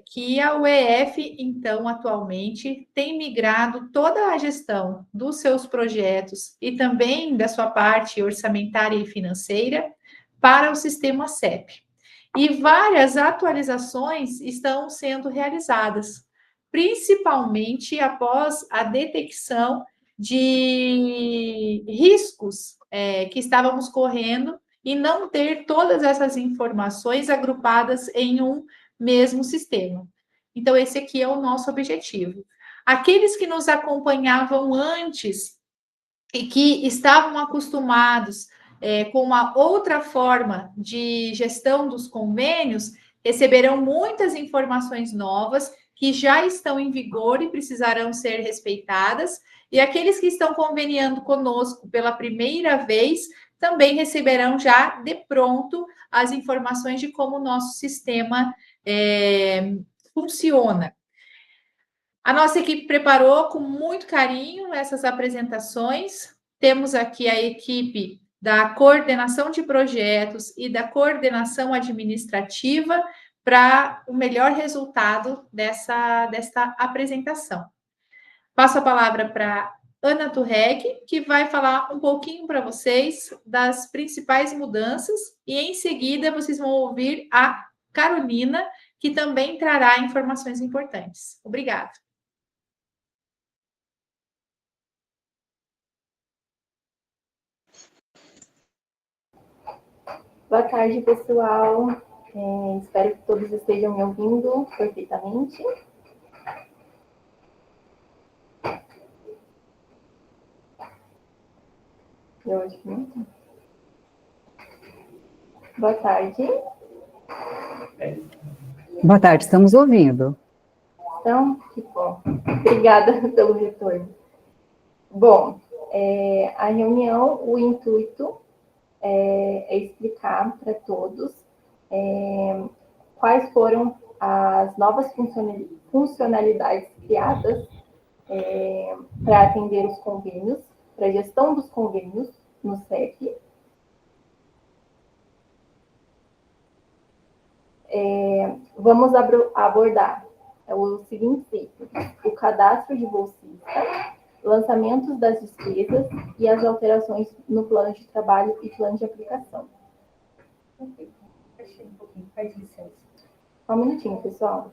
que a UEF, então, atualmente, tem migrado toda a gestão dos seus projetos e também da sua parte orçamentária e financeira para o sistema CEP. E várias atualizações estão sendo realizadas, principalmente após a detecção de riscos que estávamos correndo e não ter todas essas informações agrupadas em um mesmo sistema. Então, esse aqui é o nosso objetivo. Aqueles que nos acompanhavam antes e que estavam acostumados com uma outra forma de gestão dos convênios, receberão muitas informações novas que já estão em vigor e precisarão ser respeitadas, e aqueles que estão conveniando conosco pela primeira vez também receberão já de pronto as informações de como o nosso sistema funciona. A nossa equipe preparou com muito carinho essas apresentações. Temos aqui a equipe da coordenação de projetos e da coordenação administrativa para o melhor resultado desta apresentação. Passo a palavra para Ana Turreg, que vai falar um pouquinho para vocês das principais mudanças, e em seguida vocês vão ouvir a Carolina, que também trará informações importantes. Obrigada. Boa tarde, pessoal. Espero que todos estejam me ouvindo perfeitamente. Eu acho que não tá. Boa tarde. Boa tarde, estamos ouvindo. Então, que bom. Obrigada pelo retorno. Bom, a reunião, o intuito é explicar para todos quais foram as novas funcionalidades criadas para atender os convênios, para a gestão dos convênios no CEP. Vamos abordar os seguintes itens: o cadastro de bolsista, lançamentos das despesas e as alterações no plano de trabalho e plano de aplicação. Achei um pouquinho, faz licença. Só um minutinho, pessoal.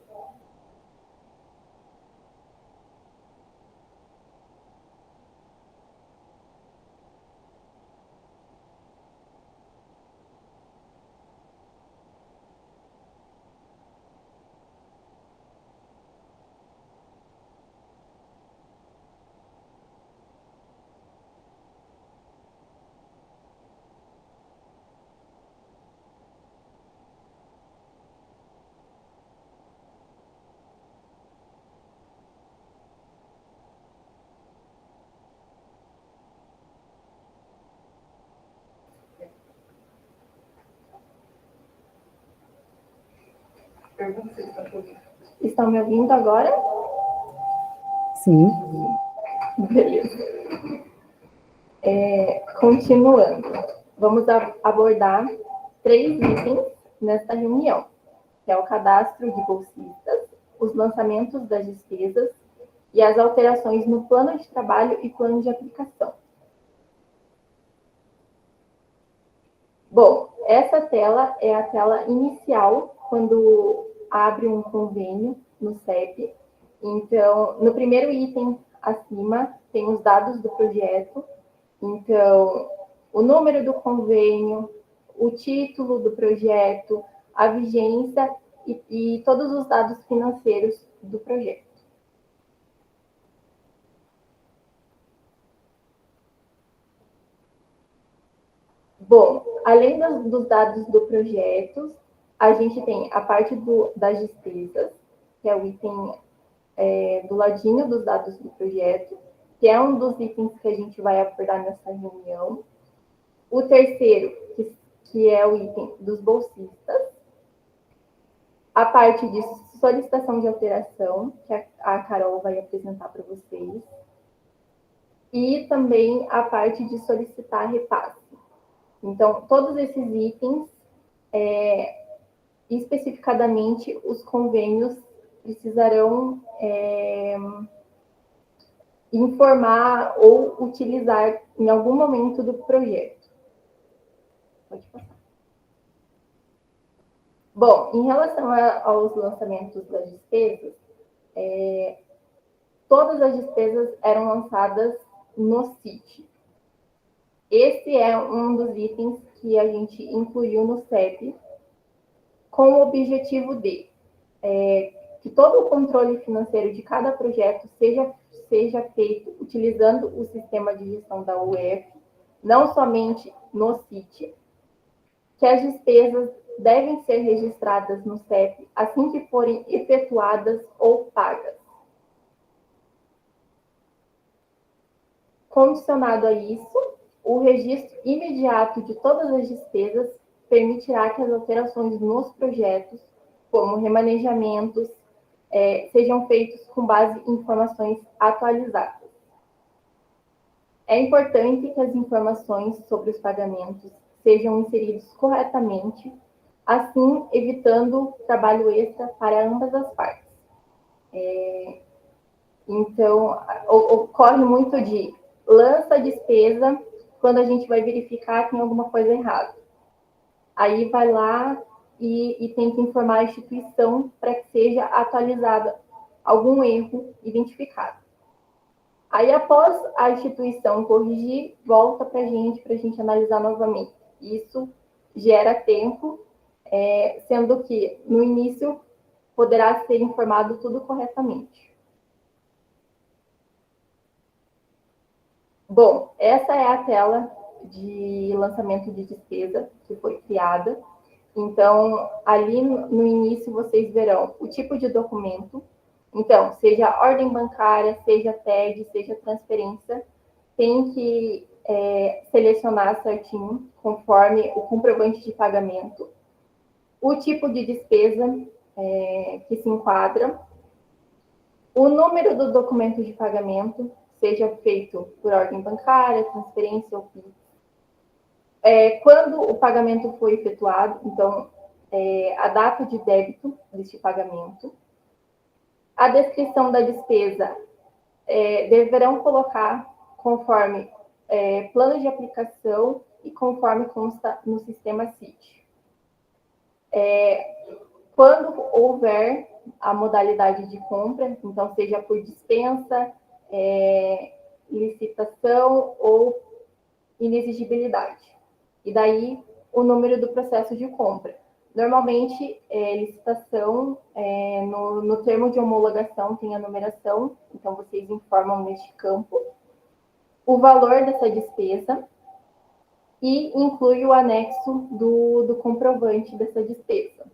Estão me ouvindo agora? Sim. Beleza. Continuando, vamos abordar 3 itens nesta reunião, que é o cadastro de bolsistas, os lançamentos das despesas e as alterações no plano de trabalho e plano de aplicação. Bom, essa tela é a tela inicial quando abre um convênio no CEP. Então, no primeiro item acima, tem os dados do projeto. Então, o número do convênio, o título do projeto, a vigência e todos os dados financeiros do projeto. Bom, além dos dados do projeto, a gente tem a parte das despesas, que é o item do ladinho dos dados do projeto, que é um dos itens que a gente vai abordar nessa reunião. O terceiro, que é o item dos bolsistas. A parte de solicitação de alteração, que a Carol vai apresentar para vocês. E também a parte de solicitar repasse. Então, todos esses itens especificadamente, os convênios precisarão informar ou utilizar em algum momento do projeto. Pode passar. Bom, em relação aos lançamentos das despesas, todas as despesas eram lançadas no CIT. Esse é um dos itens que a gente incluiu no CEP, com o objetivo de que todo o controle financeiro de cada projeto seja feito utilizando o sistema de gestão da UF, não somente no CIT, que as despesas devem ser registradas no CEP assim que forem efetuadas ou pagas. Condicionado a isso, o registro imediato de todas as despesas permitirá que as alterações nos projetos, como remanejamentos, sejam feitos com base em informações atualizadas. É importante que as informações sobre os pagamentos sejam inseridos corretamente, assim evitando trabalho extra para ambas as partes. Então, ocorre muito de lança a despesa quando a gente vai verificar que tem alguma coisa errada. Aí vai lá e tem que informar a instituição para que seja atualizada algum erro identificado. Aí, após a instituição corrigir, volta para a gente analisar novamente. Isso gera tempo, sendo que no início poderá ser informado tudo corretamente. Bom, essa é a tela de lançamento de despesa que foi criada. Então, ali no início vocês verão o tipo de documento. Então, seja ordem bancária, seja TED, seja transferência, tem que selecionar certinho, conforme o comprovante de pagamento, o tipo de despesa que se enquadra, o número do documento de pagamento, seja feito por ordem bancária, transferência ou PIX. Quando o pagamento foi efetuado, então, a data de débito deste pagamento. A descrição da despesa deverão colocar conforme plano de aplicação e conforme consta no sistema CIT. Quando houver a modalidade de compra, então seja por dispensa, licitação ou inexigibilidade. E daí o número do processo de compra. Normalmente, licitação, no termo de homologação tem a numeração, então vocês informam neste campo o valor dessa despesa e inclui o anexo do comprovante dessa despesa.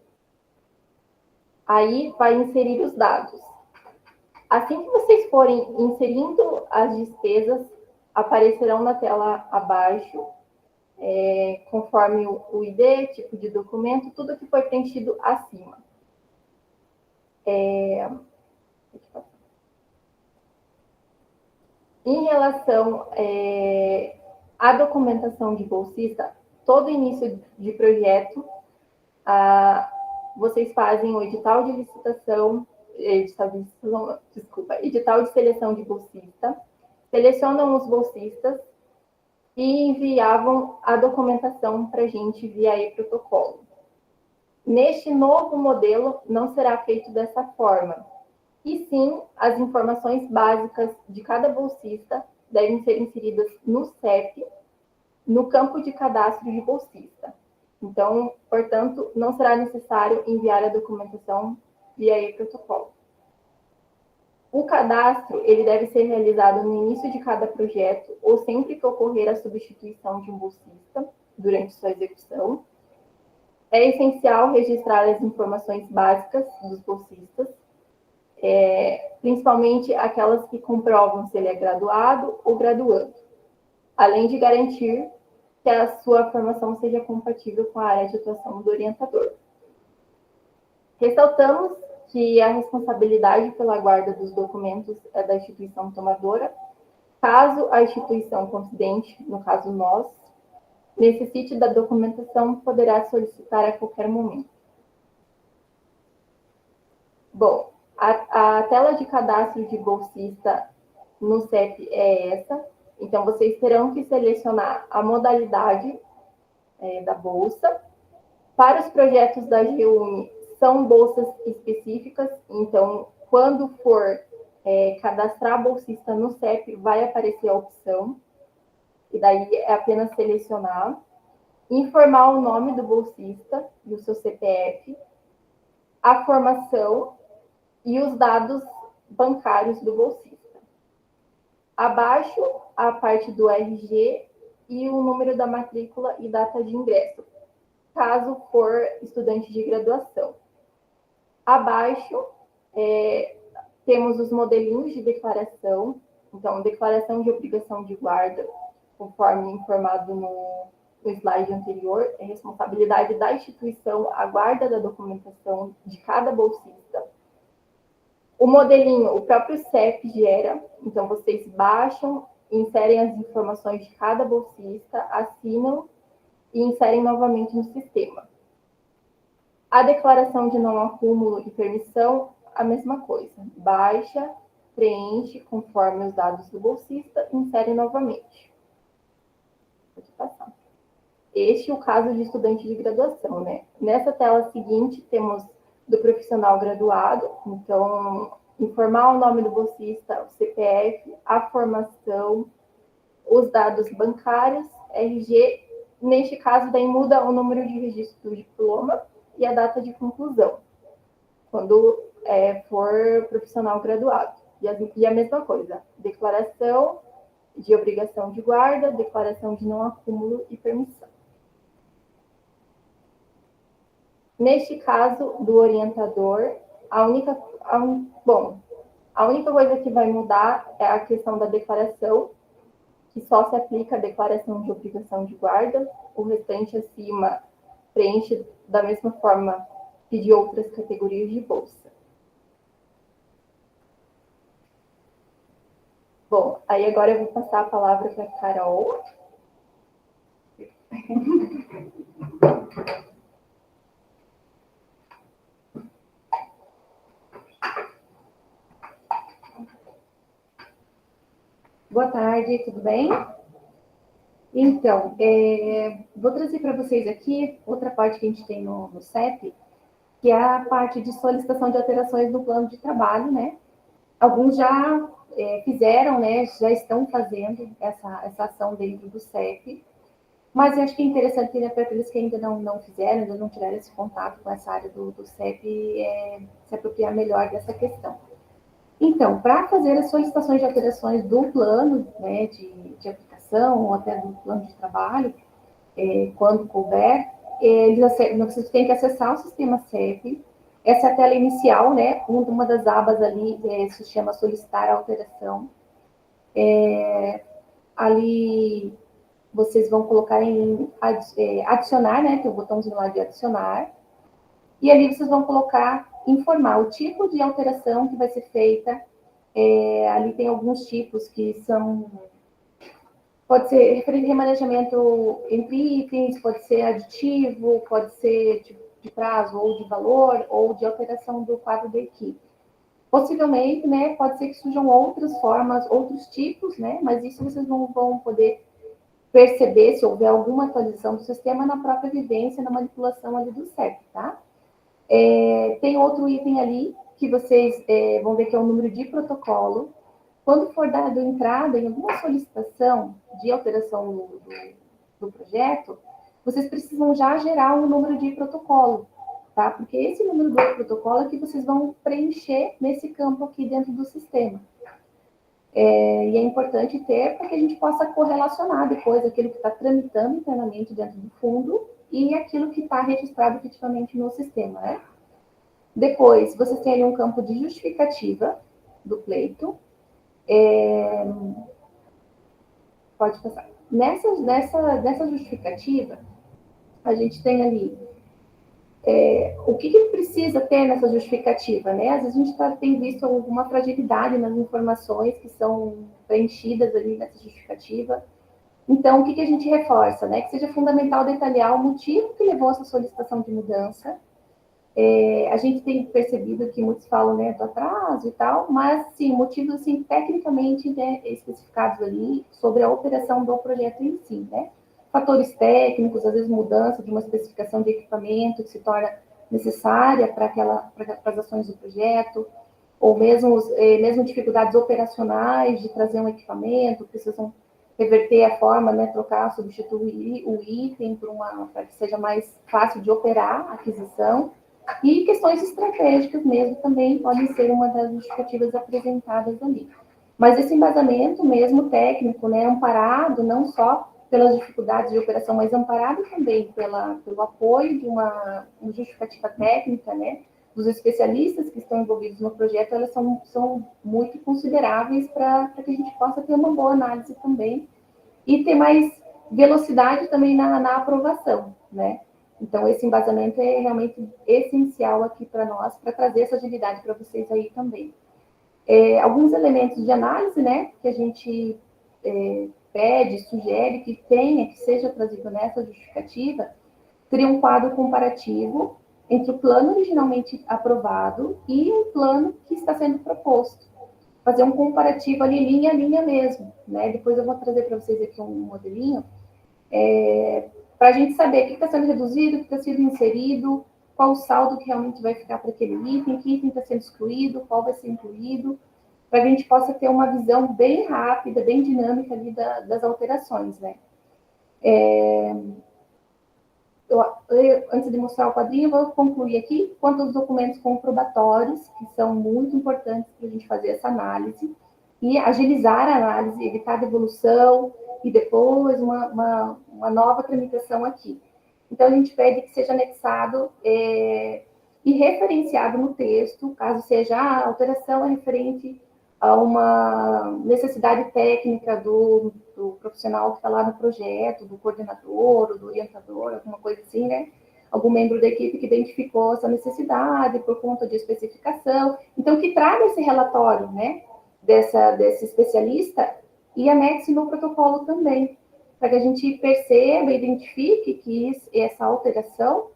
Aí vai inserir os dados. Assim que vocês forem inserindo as despesas, aparecerão na tela abaixo, conforme o ID, tipo de documento, tudo que foi preenchido acima. Em relação à documentação de bolsista, todo início de projeto, vocês fazem o edital de licitação, edital de seleção de bolsista, selecionam os bolsistas e enviavam a documentação para a gente via e-protocolo. Neste novo modelo, não será feito dessa forma, e sim, as informações básicas de cada bolsista devem ser inseridas no CEP, no campo de cadastro de bolsista. Então, portanto, não será necessário enviar a documentação via e-protocolo. O cadastro ele deve ser realizado no início de cada projeto ou sempre que ocorrer a substituição de um bolsista durante sua execução. É essencial registrar as informações básicas dos bolsistas, principalmente aquelas que comprovam se ele é graduado ou graduando, além de garantir que a sua formação seja compatível com a área de atuação do orientador. Ressaltamos que a responsabilidade pela guarda dos documentos é da instituição tomadora, caso a instituição concedente, no caso nós, necessite da documentação, poderá solicitar a qualquer momento. Bom, a tela de cadastro de bolsista no CEP é essa. Então, vocês terão que selecionar a modalidade da bolsa. Para os projetos da GUNE, são bolsas específicas. Então, quando for cadastrar bolsista no CEP, vai aparecer a opção. E daí é apenas selecionar. Informar o nome do bolsista e o seu CPF, a formação e os dados bancários do bolsista. Abaixo, a parte do RG e o número da matrícula e data de ingresso, caso for estudante de graduação. Abaixo, temos os modelinhos de declaração. Então, declaração de obrigação de guarda, conforme informado no slide anterior, é responsabilidade da instituição a guarda da documentação de cada bolsista. O modelinho, o próprio CEP gera, então vocês baixam, inserem as informações de cada bolsista, assinam e inserem novamente no sistema. A declaração de não acúmulo e permissão, a mesma coisa. Baixa, preenche conforme os dados do bolsista, insere novamente. Pode passar. Este é o caso de estudante de graduação, né? Nessa tela seguinte, temos do profissional graduado. Então, informar o nome do bolsista, o CPF, a formação, os dados bancários, RG. Neste caso, daí muda o número de registro do diploma e a data de conclusão, quando for profissional graduado. E a mesma coisa, declaração de obrigação de guarda, declaração de não acúmulo e permissão. Neste caso do orientador, a única coisa que vai mudar é a questão da declaração, que só se aplica a declaração de obrigação de guarda. O restante acima preenche da mesma forma que de outras categorias de bolsa. Bom, aí agora eu vou passar a palavra para a Carol. Boa tarde, tudo bem? Então, vou trazer para vocês aqui outra parte que a gente tem no CEP, que é a parte de solicitação de alterações no plano de trabalho, né? Alguns já fizeram, né? Já estão fazendo essa ação dentro do CEP, mas eu acho que é interessante, né, para aqueles que ainda não fizeram, ainda não tiveram esse contato com essa área do CEP, se apropriar melhor dessa questão. Então, para fazer as solicitações de alterações do plano, né, de aplicação ou até do plano de trabalho, quando couber, vocês têm que acessar o sistema CEP. Essa é a tela inicial, né? Uma das abas ali se chama solicitar alteração. Ali vocês vão colocar em adicionar, né? Tem o botãozinho lá de adicionar. E ali vocês vão colocar, informar o tipo de alteração que vai ser feita. Ali tem alguns tipos que são... Pode ser remanejamento entre itens, pode ser aditivo, pode ser de prazo ou de valor, ou de alteração do quadro da equipe. Possivelmente, né, pode ser que surjam outras formas, outros tipos, né, mas isso vocês não vão poder perceber se houver alguma atualização do sistema na própria vivência, na manipulação ali do CEP, tá? Tem outro item ali que vocês vão ver que é o número de protocolo. Quando for dado entrada em alguma solicitação de alteração do projeto, vocês precisam já gerar um número de protocolo, tá? Porque esse número do protocolo é que vocês vão preencher nesse campo aqui dentro do sistema. E é importante ter para que a gente possa correlacionar depois aquilo que está tramitando internamente dentro do fundo e aquilo que está registrado efetivamente no sistema, né? Depois, vocês têm ali um campo de justificativa do pleito. Pode passar. Nessa justificativa, a gente tem ali o que precisa ter nessa justificativa, né? Às vezes a gente tem visto alguma fragilidade nas informações que são preenchidas ali nessa justificativa. Então, o que a gente reforça, né? Que seja fundamental detalhar o motivo que levou a essa solicitação de mudança, A gente tem percebido que muitos falam, né, do atraso e tal, mas, sim, motivos, assim, tecnicamente, né, especificados ali sobre a operação do projeto em si, né? Fatores técnicos, às vezes mudança de uma especificação de equipamento que se torna necessária para as ações do projeto, ou mesmo dificuldades operacionais de trazer um equipamento, precisam reverter a forma, né, trocar, substituir o item para que seja mais fácil de operar a aquisição. E questões estratégicas mesmo também podem ser uma das justificativas apresentadas ali. Mas esse embasamento mesmo técnico, né, amparado não só pelas dificuldades de operação, mas amparado também pelo apoio de uma justificativa técnica, né, dos especialistas que estão envolvidos no projeto, elas são muito consideráveis para que a gente possa ter uma boa análise também e ter mais velocidade também na aprovação, né? Então, esse embasamento é realmente essencial aqui para nós, para trazer essa agilidade para vocês aí também. Alguns elementos de análise, né, que a gente pede, sugere que tenha, que seja trazido nessa justificativa, seria um quadro comparativo entre o plano originalmente aprovado e o plano que está sendo proposto. Fazer um comparativo ali, linha a linha mesmo, né? Depois eu vou trazer para vocês aqui um modelinho, para a gente saber o que está sendo reduzido, o que está sendo inserido, qual o saldo que realmente vai ficar para aquele item, que item está sendo excluído, qual vai ser incluído, para que a gente possa ter uma visão bem rápida, bem dinâmica ali das alterações, né? Antes de mostrar o quadrinho, eu vou concluir aqui quanto aos documentos comprobatórios, que são muito importantes para a gente fazer essa análise, e agilizar a análise, evitar devolução e depois uma nova tramitação aqui. Então, a gente pede que seja anexado e referenciado no texto, caso seja a alteração referente a uma necessidade técnica do profissional que está lá no projeto, do coordenador, ou do orientador, alguma coisa assim, né? Algum membro da equipe que identificou essa necessidade por conta de especificação. Então, que traga esse relatório, né, desse especialista e anexe no protocolo também, para que a gente perceba, identifique que essa alteração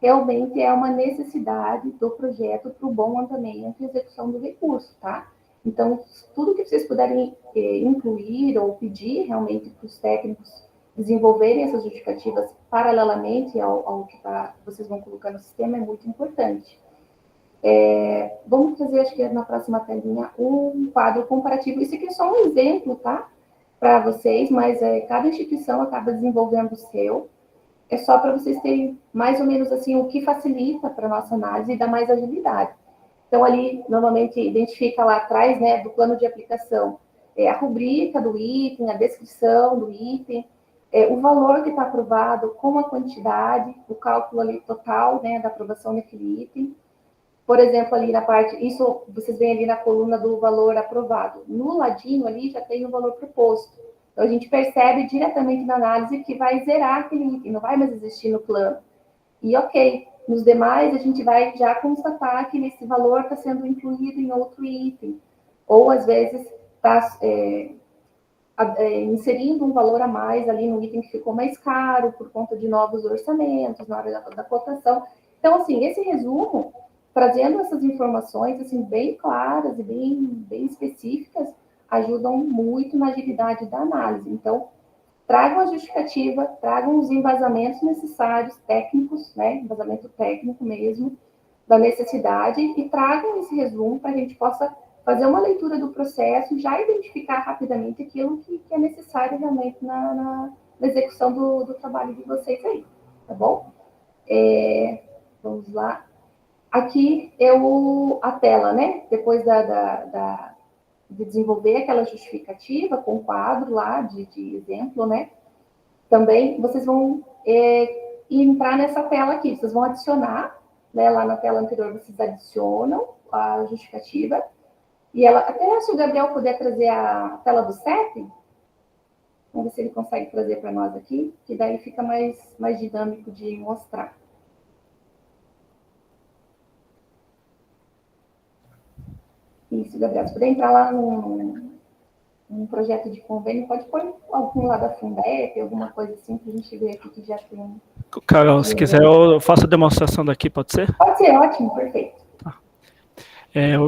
realmente é uma necessidade do projeto para o bom andamento e execução do recurso, tá? Então, tudo que vocês puderem incluir ou pedir realmente para os técnicos desenvolverem essas justificativas paralelamente ao que vocês vão colocar no sistema é muito importante. Vamos trazer, acho que na próxima telinha, um quadro comparativo. Isso aqui é só um exemplo, tá? Para vocês, mas cada instituição acaba desenvolvendo o seu. É só para vocês terem mais ou menos assim o que facilita para a nossa análise e dá mais agilidade. Então, ali, normalmente, identifica lá atrás, né, do plano de aplicação, a rubrica do item, a descrição do item, o valor que está aprovado, com a quantidade, o cálculo ali total, né, da aprovação daquele item. Por exemplo, ali na parte, isso vocês veem ali na coluna do valor aprovado. No ladinho ali já tem o valor proposto. Então, a gente percebe diretamente na análise que vai zerar aquele item, não vai mais existir no plano. E ok, nos demais a gente vai já constatar que esse valor está sendo incluído em outro item. Ou, às vezes, está inserindo um valor a mais ali no item que ficou mais caro por conta de novos orçamentos na hora da cotação. Então, assim, esse resumo, trazendo essas informações assim, bem claras e bem específicas, ajudam muito na agilidade da análise. Então, tragam a justificativa, tragam os embasamentos necessários, técnicos, né, embasamento técnico mesmo, da necessidade, e tragam esse resumo para a gente possa fazer uma leitura do processo, já identificar rapidamente aquilo que é necessário realmente na execução do trabalho de vocês aí, tá bom? Vamos lá. Aqui é a tela, né? Depois de desenvolver aquela justificativa com quadro lá de exemplo, né? Também vocês vão entrar nessa tela aqui, vocês vão adicionar, né? Lá na tela anterior vocês adicionam a justificativa, e ela, até se o Gabriel puder trazer a tela do CEP, vamos ver se ele consegue trazer para nós aqui, que daí fica mais dinâmico de mostrar. Isso, Gabriel, se puder entrar lá num projeto de convênio, pode pôr algum lá da Fundep, alguma coisa assim, para a gente ver aqui que já tem Carol, se quiser, eu faço a demonstração daqui, pode ser? Pode ser, ótimo, perfeito.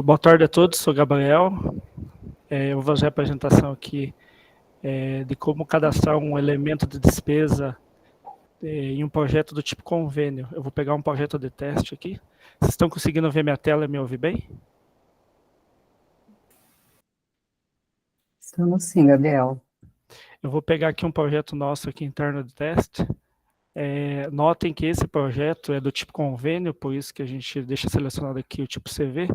Boa tarde a todos, sou Gabriel. Eu vou fazer a apresentação aqui de como cadastrar um elemento de despesa em um projeto do tipo convênio. Eu vou pegar um projeto de teste aqui. Vocês estão conseguindo ver minha tela e me ouvir bem? Estamos sim, Gabriel. Eu vou pegar aqui um projeto nosso aqui interno de teste. Notem que esse projeto é do tipo convênio, por isso que a gente deixa selecionado aqui o tipo CV,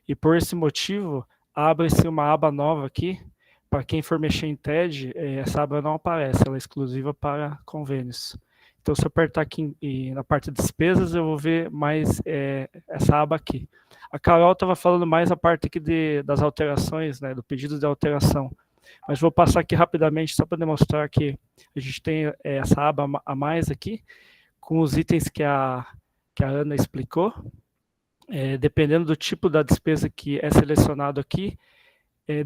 e por esse motivo, abre-se uma aba nova aqui. Para quem for mexer em TED, essa aba não aparece, ela é exclusiva para convênios. Então, se eu apertar aqui na parte de despesas, eu vou ver mais essa aba aqui. A Carol estava falando mais a parte aqui das alterações, né, do pedido de alteração. Mas vou passar aqui rapidamente, só para demonstrar que a gente tem essa aba a mais aqui, com os itens que a Ana explicou. Dependendo do tipo da despesa que é selecionado aqui,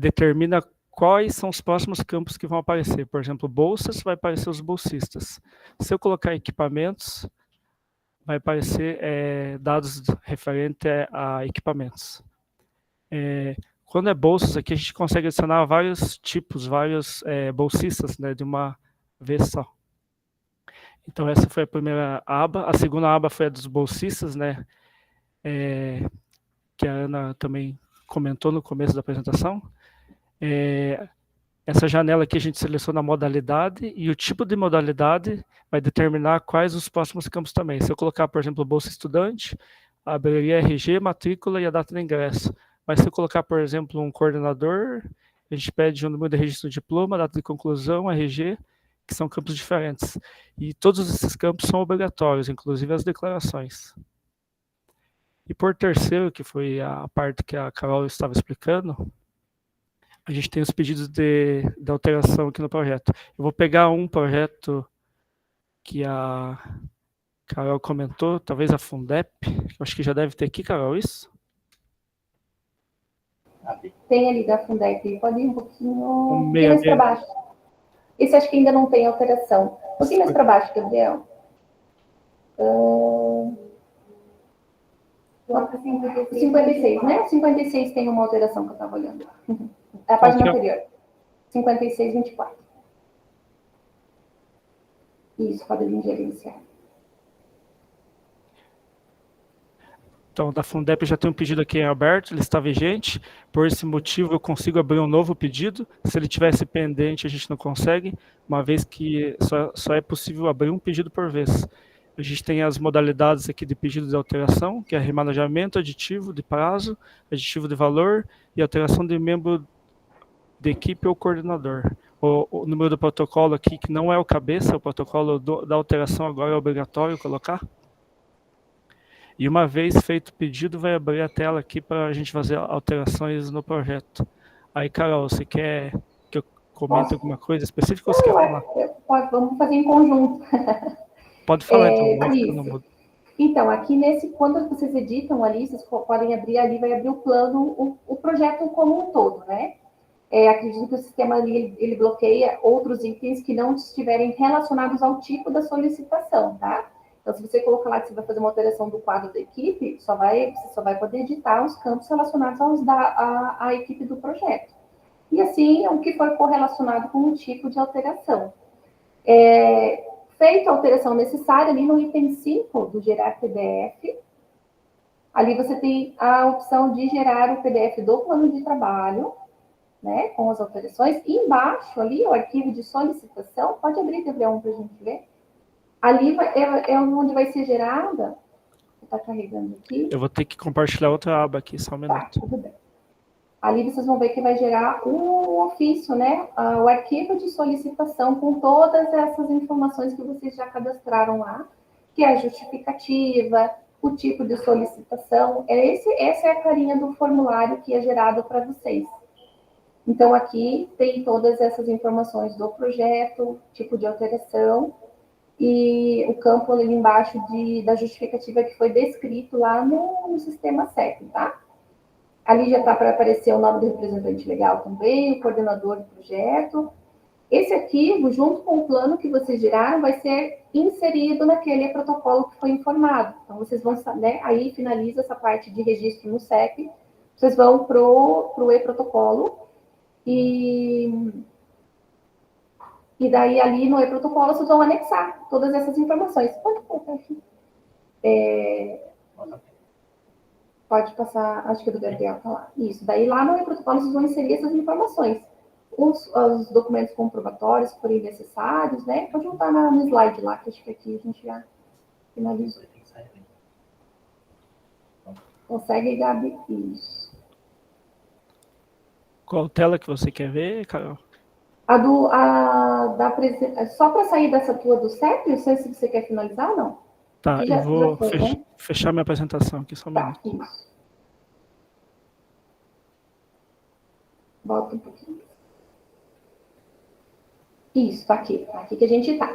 determina quais são os próximos campos que vão aparecer. Por exemplo, bolsas, vai aparecer os bolsistas. Se eu colocar equipamentos, vai aparecer dados referentes a equipamentos. Quando é bolsas, aqui a gente consegue adicionar vários tipos, vários bolsistas, né, de uma vez só. Então, essa foi a primeira aba. A segunda aba foi a dos bolsistas, né, que a Ana também comentou no começo da apresentação. Essa janela aqui a gente seleciona a modalidade e o tipo de modalidade vai determinar quais os próximos campos também. Se eu colocar, por exemplo, bolsa estudante, abriria RG, matrícula e a data de ingresso. Mas se eu colocar, por exemplo, um coordenador, a gente pede o número de registro do diploma, data de conclusão, RG, que são campos diferentes. E todos esses campos são obrigatórios, inclusive as declarações. E por terceiro, que foi a parte que a Carol estava explicando, a gente tem os pedidos de alteração aqui no projeto. Eu vou pegar um projeto que a Carol comentou, talvez a Fundep, eu acho que já deve ter aqui, Carol, isso? Tem ali da Fundep, pode ir um pouquinho meia, mais para baixo. Esse acho que ainda não tem alteração. Um pouquinho mais para baixo, Gabriel. 56, né? 56 tem uma alteração que eu estava olhando. A página anterior. 56, 24. Isso, pode vir gerenciar. Então, da Fundep já tem um pedido aqui em aberto, ele está vigente. Por esse motivo, eu consigo abrir um novo pedido. Se ele tivesse pendente, a gente não consegue, uma vez que só é possível abrir um pedido por vez. A gente tem as modalidades aqui de pedido de alteração, que é remanejamento, aditivo de prazo, aditivo de valor e alteração de membro de equipe ou coordenador. O número do protocolo aqui, que não é o cabeça, o protocolo da alteração agora é obrigatório colocar. E uma vez feito o pedido, vai abrir a tela aqui para a gente fazer alterações no projeto. Aí, Carol, você quer que eu comente alguma coisa específica ou você quer falar? Vamos fazer em conjunto. Pode falar, então. Vou ficar no mudo. Então, aqui quando vocês editam ali, vocês podem abrir ali, vai abrir o plano, o projeto como um todo, né? Acredito que o sistema ali, ele bloqueia outros itens que não estiverem relacionados ao tipo da solicitação, tá? Então, se você colocar lá que você vai fazer uma alteração do quadro da equipe, você só vai poder editar os campos relacionados à equipe do projeto. E assim, o que for correlacionado com o tipo de alteração. Feita a alteração necessária, ali no item 5 do gerar PDF, ali você tem a opção de gerar o PDF do plano de trabalho, né, com as alterações. E embaixo, ali, o arquivo de solicitação, pode abrir, Gabriel, para a gente ver. Ali é onde vai ser gerada. Está carregando aqui. Eu vou ter que compartilhar outra aba aqui, só um minuto. Tá, tudo bem. Ali vocês vão ver que vai gerar um ofício, né? O arquivo de solicitação com todas essas informações que vocês já cadastraram lá, que é a justificativa, o tipo de solicitação. Essa é a carinha do formulário que é gerado para vocês. Então, aqui tem todas essas informações do projeto, tipo de alteração, e o campo ali embaixo da justificativa que foi descrito lá no sistema CEP, tá? Ali já está para aparecer o nome do representante legal também, o coordenador do projeto. esse arquivo, junto com o plano que vocês geraram, vai ser inserido naquele protocolo que foi informado. Então, vocês vão, né, aí finaliza essa parte de registro no CEP, vocês vão para o e-protocolo, e daí ali no e-protocolo vocês vão anexar todas essas informações. Pode colocar aqui. Pode passar, acho que é do Gabriel, tá lá. Isso, daí lá no e-protocolo vocês vão inserir essas informações. Os documentos comprobatórios que forem necessários, né? Pode juntar no slide lá, que acho que aqui a gente já finalizou. Consegue, Gabi? Isso. Qual tela que você quer ver, Carol? Só para sair dessa tua do CEP, não sei se você quer finalizar ou não. Tá, Já, eu vou foi, né? fechar minha apresentação aqui, só um Tá, minuto. isso. Volta um pouquinho. Isso, tá aqui que a gente tá.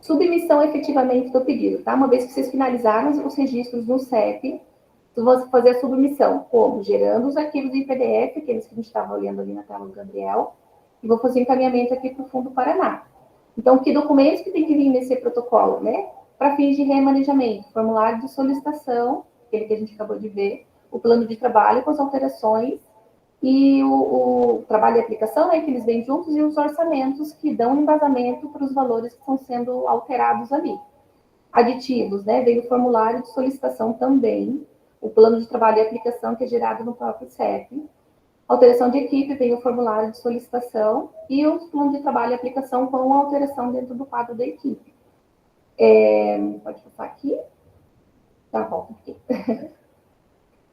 Submissão efetivamente do pedido, tá? Uma vez que vocês finalizaram os registros no CEP, vocês vão fazer a submissão, como? Gerando os arquivos em PDF, aqueles que a gente estava olhando ali na tela do Gabriel, e vou fazer encaminhamento aqui para o Fundo Paraná. Então, que documentos que tem que vir nesse protocolo, né? Para fins de remanejamento, formulário de solicitação, aquele que a gente acabou de ver, o plano de trabalho com as alterações, e o trabalho e aplicação, né, que eles vêm juntos, e os orçamentos que dão embasamento para os valores que estão sendo alterados ali. Aditivos, né, vem o formulário de solicitação também, o plano de trabalho e aplicação que é gerado no próprio CEP. Alteração de equipe, vem o formulário de solicitação e o plano de trabalho e aplicação com a alteração dentro do quadro da equipe. Pode passar aqui? Tá, volta aqui.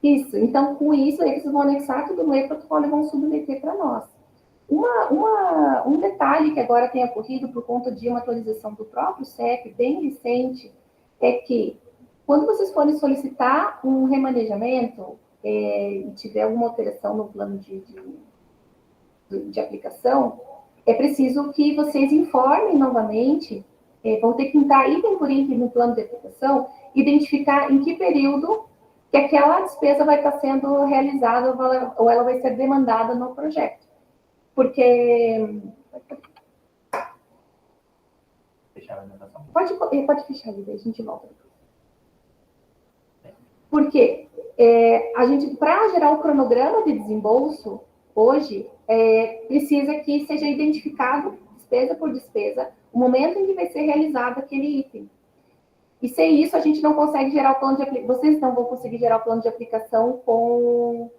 Isso, então, com isso, eles vão anexar tudo no e-protocolo e vão submeter para nós. Um detalhe que agora tem ocorrido por conta de uma atualização do próprio CEP, bem recente, é que, quando vocês forem solicitar um remanejamento e tiver alguma alteração no plano de aplicação, é preciso que vocês informem novamente, vão ter que entrar item por item no plano de aplicação, identificar em que período que aquela despesa vai estar sendo realizada ou ela vai ser demandada no projeto. Porque... Pode fechar ali, daí a gente volta depois. Porque a gente, para gerar o cronograma de desembolso, hoje, precisa que seja identificado, despesa por despesa, o momento em que vai ser realizado aquele item. E sem isso, a gente não consegue gerar o plano de aplicação. Vocês não vão conseguir gerar o plano de aplicação com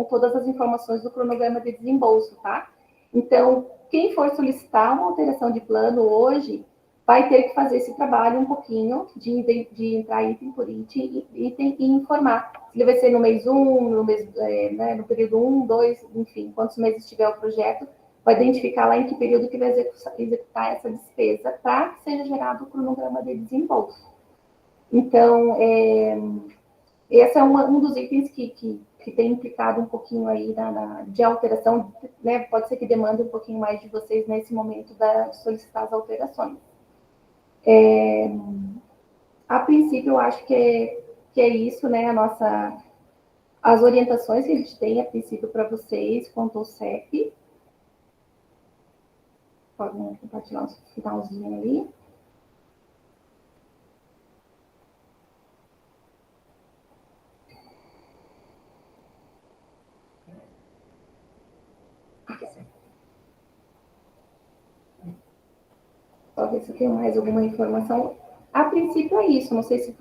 todas as informações do cronograma de desembolso, tá? Então, quem for solicitar uma alteração de plano hoje, vai ter que fazer esse trabalho um pouquinho de entrar item por item e informar. Se ele vai ser no mês 1, no período 1, 2, enfim, quantos meses tiver o projeto, vai identificar lá em que período que vai executar essa despesa para que seja gerado o cronograma de desembolso. Então, esse é um dos itens que tem implicado um pouquinho aí de alteração, né? Pode ser que demande um pouquinho mais de vocês nesse momento de solicitar as alterações. A princípio, eu acho que é isso, né? As orientações que a gente tem, a princípio, para vocês, quanto ao CEP. Podem compartilhar um finalzinho ali. Talvez eu tenha mais alguma informação. A princípio é isso. Não sei se,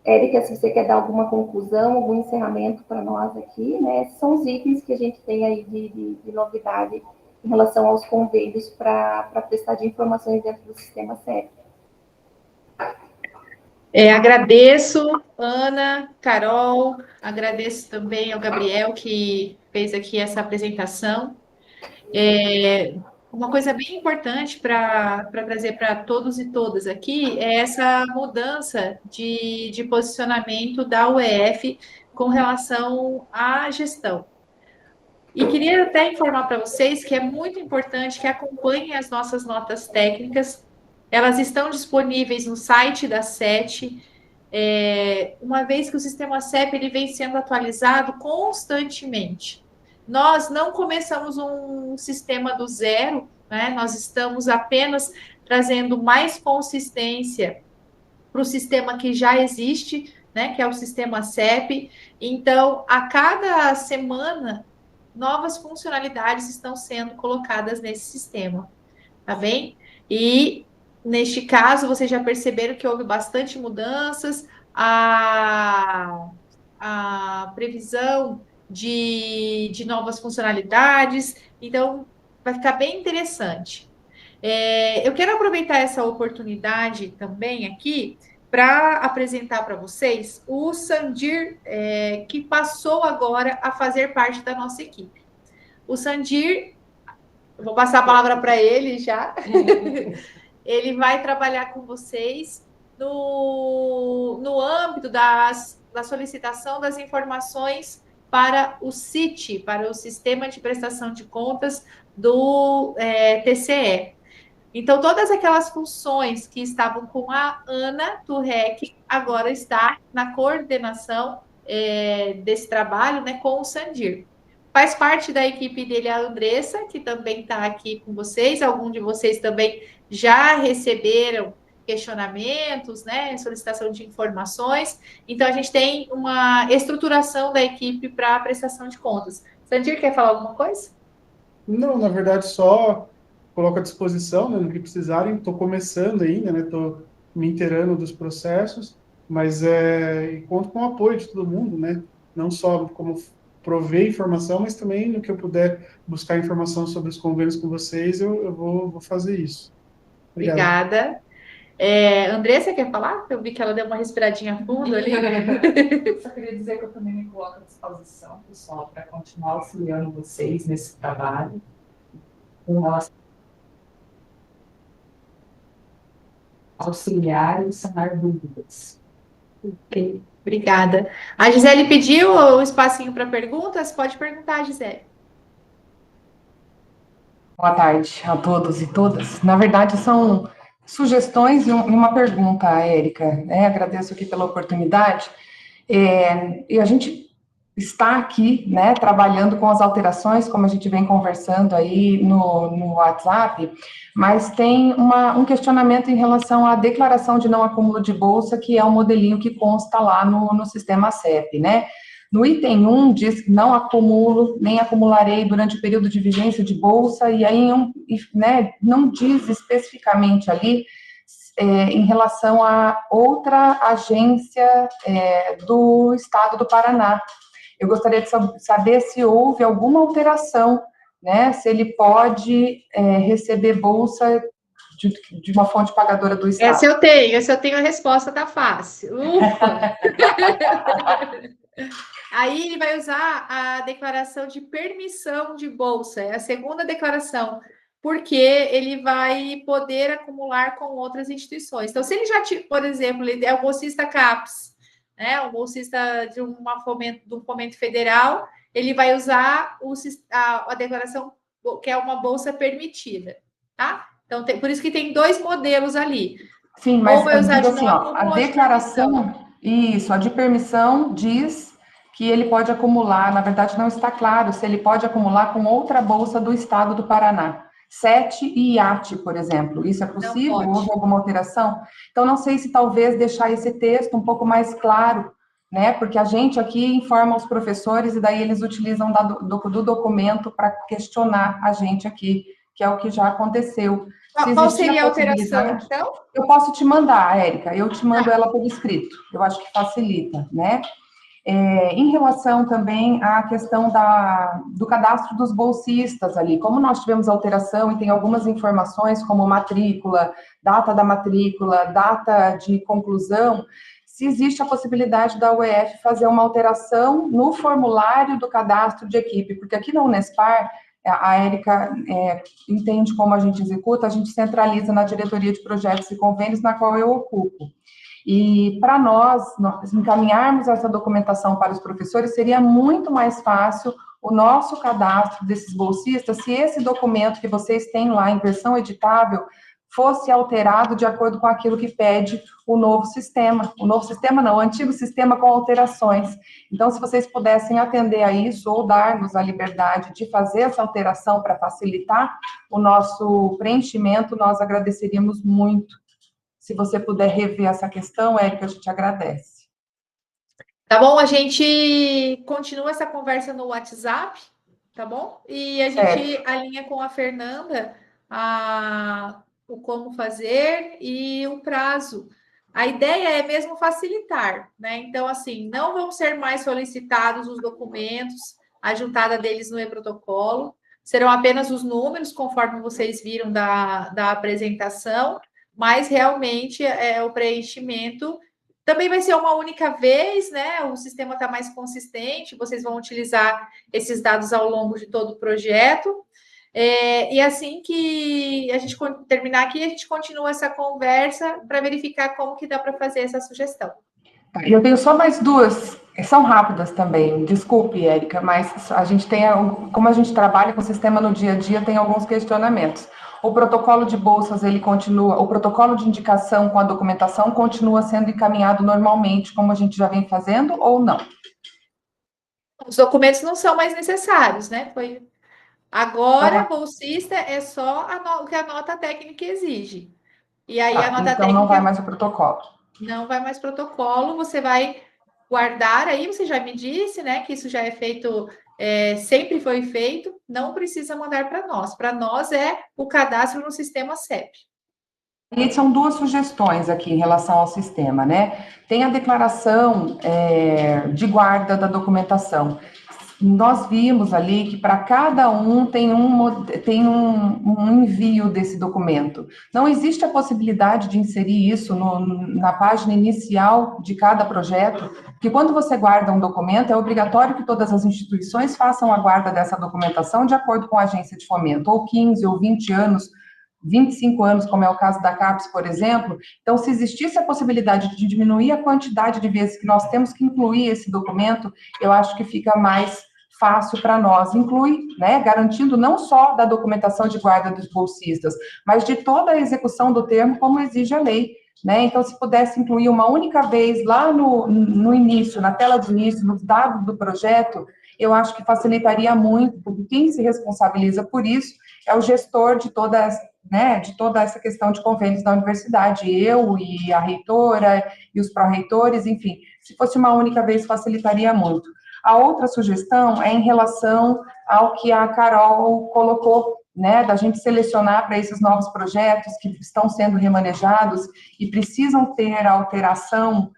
Érica, se você quer dar alguma conclusão, algum encerramento para nós aqui, né? Esses são os itens que a gente tem aí de novidade em relação aos convênios para prestar de informações dentro do sistema CEP. Agradeço, Ana, Carol, agradeço também ao Gabriel, que fez aqui essa apresentação. Uma coisa bem importante para trazer para todos e todas aqui é essa mudança de posicionamento da UEF com relação à gestão. E queria até informar para vocês que é muito importante que acompanhem as nossas notas técnicas. Elas estão disponíveis no site da SET, uma vez que o sistema CEP ele vem sendo atualizado constantemente. Nós não começamos um sistema do zero, né? Nós estamos apenas trazendo mais consistência para o sistema que já existe, né? Que é o sistema CEP. Então, a cada semana, novas funcionalidades estão sendo colocadas nesse sistema, tá bem? E neste caso, vocês já perceberam que houve bastante mudanças, a previsão de novas funcionalidades, então vai ficar bem interessante. Eu quero aproveitar essa oportunidade também aqui para apresentar para vocês o Sandir, que passou agora a fazer parte da nossa equipe. O Sandir, eu vou passar a palavra para ele já. Ele vai trabalhar com vocês no âmbito da solicitação das informações para o CIT, para o Sistema de Prestação de Contas do TCE. Então, todas aquelas funções que estavam com a Ana do REC, agora está na coordenação desse trabalho, né, com o Sandir. Faz parte da equipe dele a Andressa, que também está aqui com vocês. Alguns de vocês também já receberam questionamentos, né, solicitação de informações. Então, a gente tem uma estruturação da equipe para a prestação de contas. Sandir, quer falar alguma coisa? Não, na verdade, só coloco à disposição, né, no que precisarem. Estou começando ainda, né, estou me inteirando dos processos, mas conto com o apoio de todo mundo, né, não só como prover informação, mas também no que eu puder buscar informação sobre os convênios com vocês, eu vou fazer isso. Obrigada. Andressa, quer falar? Eu vi que ela deu uma respiradinha fundo ali. Só queria dizer que eu também me coloco à disposição, pessoal, para continuar auxiliando vocês nesse trabalho, com relação auxiliar e sanar dúvidas. Ok, obrigada. A Gisele pediu o espacinho para perguntas. Pode perguntar, Gisele. Boa tarde a todos e todas. Na verdade, são sugestões e uma pergunta, Érica. Agradeço aqui pela oportunidade. E a gente está aqui, né, trabalhando com as alterações, como a gente vem conversando aí no WhatsApp, mas tem um questionamento em relação à declaração de não acúmulo de bolsa, que é o modelinho que consta lá no sistema CEP, né? No item 1 diz que não acumulo, nem acumularei durante o período de vigência de bolsa, e aí né, não diz especificamente ali em relação a outra agência do Estado do Paraná. Eu gostaria de saber se houve alguma alteração, né, se ele pode receber bolsa de uma fonte pagadora do Estado. Essa eu tenho a resposta, tá fácil. Ufa! Aí ele vai usar a declaração de permissão de bolsa, é a segunda declaração, porque ele vai poder acumular com outras instituições. Então, se ele já, por exemplo, ele é o bolsista CAPES, né, o bolsista de um fomento federal, ele vai usar a declaração que é uma bolsa permitida, tá? Então, por isso que tem dois modelos ali. Sim, mas vai usar assim, a declaração, a de permissão diz que ele pode acumular, na verdade não está claro se ele pode acumular com outra bolsa do Estado do Paraná. SET e IAT, por exemplo. Isso é possível? Houve alguma alteração? Então, não sei se talvez deixar esse texto um pouco mais claro, né? Porque a gente aqui informa os professores e daí eles utilizam do documento para questionar a gente aqui, que é o que já aconteceu. Qual seria a alteração, então? Eu posso te mandar, Érica, eu te mando ela por escrito. Eu acho que facilita, né? Em relação também à questão do cadastro dos bolsistas ali, como nós tivemos alteração e tem algumas informações como matrícula, data da matrícula, data de conclusão, se existe a possibilidade da UEF fazer uma alteração no formulário do cadastro de equipe, porque aqui na Unespar, a Érica entende como a gente executa, a gente centraliza na diretoria de projetos e convênios, na qual eu ocupo. E para nós encaminharmos essa documentação para os professores, seria muito mais fácil o nosso cadastro desses bolsistas, se esse documento que vocês têm lá em versão editável fosse alterado de acordo com aquilo que pede o novo sistema. O novo sistema não, o antigo sistema com alterações. Então, se vocês pudessem atender a isso ou dar-nos a liberdade de fazer essa alteração para facilitar o nosso preenchimento, nós agradeceríamos muito. Se você puder rever essa questão, Érica, a gente agradece. Tá bom? A gente continua essa conversa no WhatsApp, tá bom? E a gente alinha com a Fernanda o como fazer e o prazo. A ideia é mesmo facilitar, né? Então, assim, não vão ser mais solicitados os documentos, a juntada deles no e-protocolo, serão apenas os números, conforme vocês viram da apresentação, mas realmente o preenchimento também vai ser uma única vez, né? O sistema está mais consistente, vocês vão utilizar esses dados ao longo de todo o projeto. E assim que a gente terminar aqui, a gente continua essa conversa para verificar como que dá para fazer essa sugestão. Eu tenho só mais duas, são rápidas também, desculpe, Érica, mas a gente tem, como a gente trabalha com o sistema no dia a dia, tem alguns questionamentos. O protocolo de bolsas, ele continua, o protocolo de indicação com a documentação continua sendo encaminhado normalmente, como a gente já vem fazendo, ou não? Os documentos não são mais necessários, né? Agora, bolsista é só o que a nota técnica exige. E aí a nota então técnica... não vai mais o protocolo. Não vai mais protocolo, você vai guardar aí, você já me disse, né, que isso já é feito, sempre foi feito, não precisa mandar para nós. Para nós é o cadastro no sistema CEP. E são duas sugestões aqui em relação ao sistema, né? Tem a declaração de guarda da documentação. Nós vimos ali que para cada um tem um envio desse documento. Não existe a possibilidade de inserir isso na página inicial de cada projeto, porque quando você guarda um documento, é obrigatório que todas as instituições façam a guarda dessa documentação de acordo com a agência de fomento, ou 15 ou 20 anos, 25 anos, como é o caso da CAPES, por exemplo. Então, se existisse a possibilidade de diminuir a quantidade de vezes que nós temos que incluir esse documento, eu acho que fica mais fácil para nós. Inclui, né, garantindo não só da documentação de guarda dos bolsistas, mas de toda a execução do termo, como exige a lei. Né? Então, se pudesse incluir uma única vez lá no início, na tela de início, nos dados do projeto, eu acho que facilitaria muito, porque quem se responsabiliza por isso é o gestor de toda essa questão de convênios da universidade, eu e a reitora e os pró-reitores, enfim, se fosse uma única vez, facilitaria muito. A outra sugestão é em relação ao que a Carol colocou, né, da gente selecionar para esses novos projetos que estão sendo remanejados e precisam ter a alteração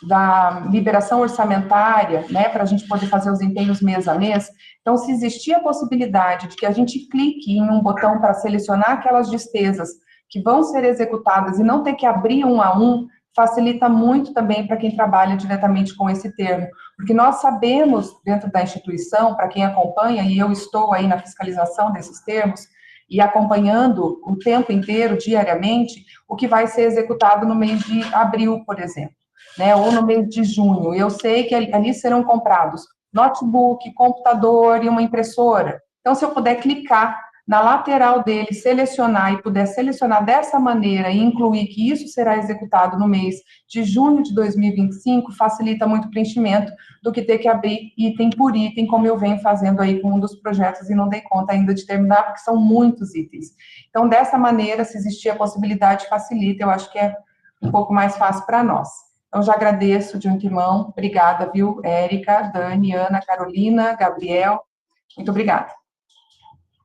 da liberação orçamentária, né, para a gente poder fazer os empenhos mês a mês. Então, se existir a possibilidade de que a gente clique em um botão para selecionar aquelas despesas que vão ser executadas e não ter que abrir um a um, facilita muito também para quem trabalha diretamente com esse termo, porque nós sabemos, dentro da instituição, para quem acompanha, e eu estou aí na fiscalização desses termos, e acompanhando o tempo inteiro, diariamente, o que vai ser executado no mês de abril, por exemplo, né, ou no mês de junho. Eu sei que ali serão comprados notebook, computador e uma impressora. Então, se eu puder clicar na lateral dele, selecionar e puder selecionar dessa maneira e incluir que isso será executado no mês de junho de 2025, facilita muito o preenchimento do que ter que abrir item por item, como eu venho fazendo aí com um dos projetos e não dei conta ainda de terminar, porque são muitos itens. Então, dessa maneira, se existir a possibilidade, facilita, eu acho que é um pouco mais fácil para nós. Então, já agradeço de antemão, obrigada, viu, Érica, Dani, Ana, Carolina, Gabriel, muito obrigada.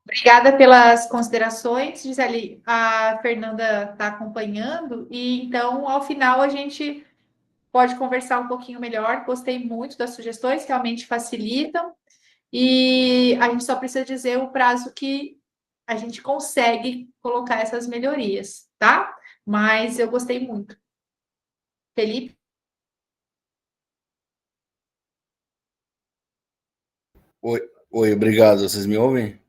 Obrigada pelas considerações, Gisele. A Fernanda está acompanhando, e então, ao final, a gente pode conversar um pouquinho melhor. Gostei muito das sugestões, realmente facilitam, e a gente só precisa dizer o prazo que a gente consegue colocar essas melhorias, tá? Mas eu gostei muito. Felipe? Oi, obrigado. Vocês me ouvem?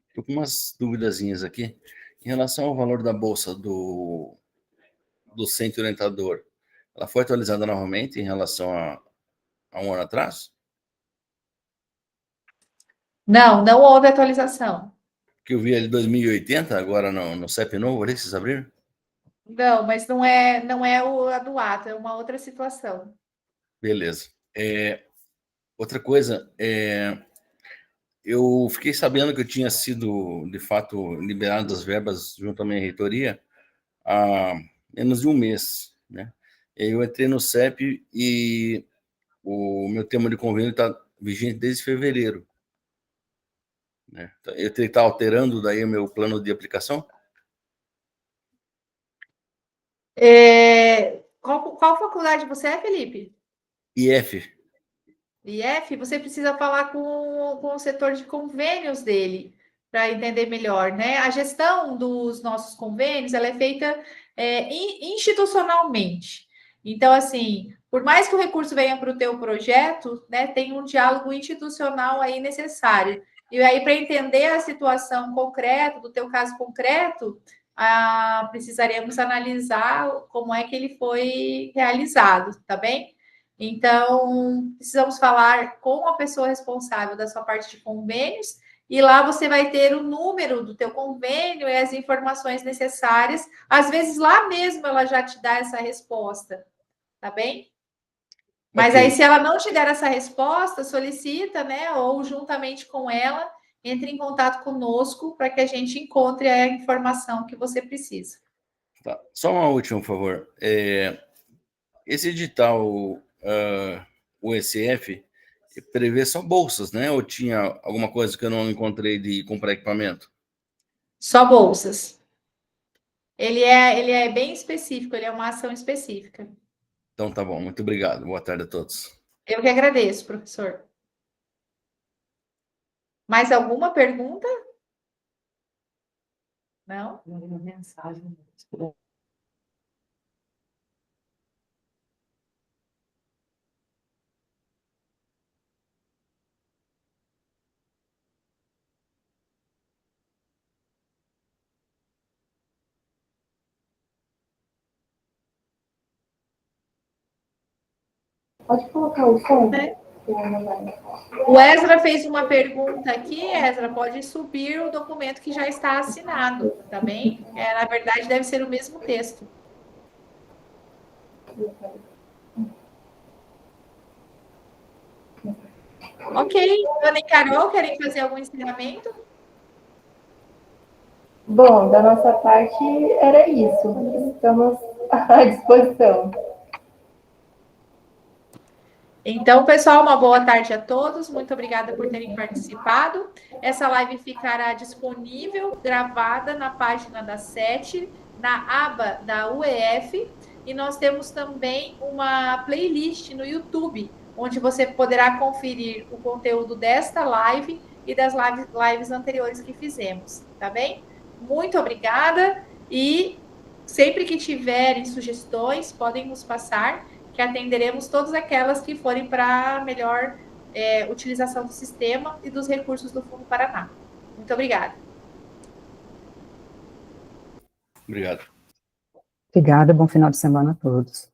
Estou com umas duvidazinhas aqui. Em relação ao valor da bolsa do centro orientador, ela foi atualizada novamente em relação a um ano atrás? Não, não houve atualização. Que eu vi ali 2080, agora no CEP novo, ali, vocês abriram? Não, mas não é a do ato, é uma outra situação. Beleza. Outra coisa, eu fiquei sabendo que eu tinha sido, de fato, liberado das verbas junto à minha reitoria há menos de um mês, né? E aí eu entrei no CEP e o meu termo de convênio está vigente desde fevereiro, né? Eu teria que estar alterando daí o meu plano de aplicação? Qual faculdade você é, Felipe? IF. IF, você precisa falar com o setor de convênios dele para entender melhor, né? A gestão dos nossos convênios, ela é feita institucionalmente. Então, assim, por mais que o recurso venha para o teu projeto, né, tem um diálogo institucional aí necessário. E aí, para entender a situação concreta, do teu caso concreto, precisaremos analisar como é que ele foi realizado, tá bem? Então, precisamos falar com a pessoa responsável da sua parte de convênios, e lá você vai ter o número do teu convênio e as informações necessárias. Às vezes, lá mesmo ela já te dá essa resposta, tá bem? Mas Ok. aí, se ela não te der essa resposta, solicita, né? Ou juntamente com ela, entre em contato conosco para que a gente encontre a informação que você precisa. Tá. Só uma última, por favor. Esse edital, o ECF, prevê só bolsas, né? Ou tinha alguma coisa que eu não encontrei de comprar equipamento? Só bolsas. Ele é bem específico, ele é uma ação específica. Então tá bom, muito obrigado. Boa tarde a todos. Eu que agradeço, professor. Mais alguma pergunta? Não? Pode colocar o som? O Ezra fez uma pergunta aqui, Ezra, pode subir o documento que já está assinado, tá bem? Na verdade, deve ser o mesmo texto. Ok, Ana e Carol, querem fazer algum ensinamento? Bom, da nossa parte era isso. Estamos à disposição. Então, pessoal, uma boa tarde a todos. Muito obrigada por terem participado. Essa live ficará disponível, gravada na página da SET, na aba da UEF. E nós temos também uma playlist no YouTube, onde você poderá conferir o conteúdo desta live e das lives anteriores que fizemos, tá bem? Muito obrigada e sempre que tiverem sugestões, podem nos passar, que atenderemos todas aquelas que forem para melhor utilização do sistema e dos recursos do Fundo Paraná. Muito obrigada. Obrigado. Obrigada, bom final de semana a todos.